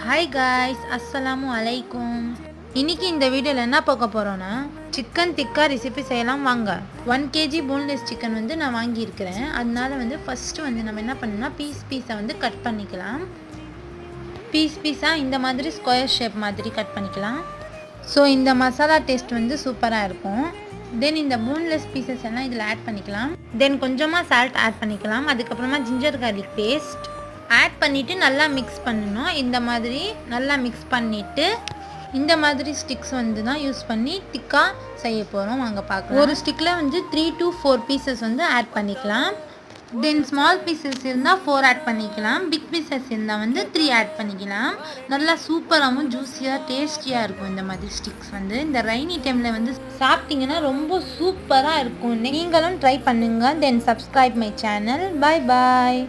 Hi guys, அஸ்ஸலாமு அலைக்கும். இன்னைக்கு இந்த வீடியோவில் என்ன பார்க்க போகிறோன்னா, சிக்கன் டிக்கா ரெசிபி செய்யலாம் வாங்க. 1 kg போன்லெஸ் சிக்கன் வந்து நான் வாங்கியிருக்கிறேன். அதனால வந்து ஃபஸ்ட்டு வந்து நம்ம என்ன பண்ணணும்னா பீஸாக வந்து கட் பண்ணிக்கலாம். பீஸாக இந்த மாதிரி ஸ்கொயர் ஷேப் மாதிரி கட் பண்ணிக்கலாம். ஸோ இந்த மசாலா டேஸ்ட் வந்து சூப்பராக இருக்கும். தென் இந்த போன்லெஸ் பீசஸ் எல்லாம் இதில் ஆட் பண்ணிக்கலாம். தென் கொஞ்சமாக சால்ட் ஆட் பண்ணிக்கலாம். அதுக்கப்புறமா ஜிஞ்சர் கார்லிக் பேஸ்ட் ஆட் பண்ணிவிட்டு நல்லா மிக்ஸ் பண்ணணும். இந்த மாதிரி நல்லா மிக்ஸ் பண்ணிவிட்டு இந்த மாதிரி ஸ்டிக்ஸ் வந்து தான் யூஸ் பண்ணி டிக்கா செய்ய போகிறோம். வாங்க பார்க்கலாம். ஒரு ஸ்டிக்கில் வந்து 3 to 4 பீசஸ் வந்து ஆட் பண்ணிக்கலாம். தென் ஸ்மால் பீசஸ் இருந்தால் 4 ஆட் பண்ணிக்கலாம். பிக் பீசஸ் இருந்தால் வந்து 3 ஆட் பண்ணிக்கலாம். நல்லா சூப்பராகவும் ஜூஸியாக டேஸ்டியாக இருக்கும். இந்த மாதிரி ஸ்டிக்ஸ் வந்து இந்த ரெய்னி டைமில் வந்து சாப்பிட்டிங்கன்னா ரொம்ப சூப்பராக இருக்கும். நீங்களும் ட்ரை பண்ணுங்கள். தென் subscribe my channel. Bye bye.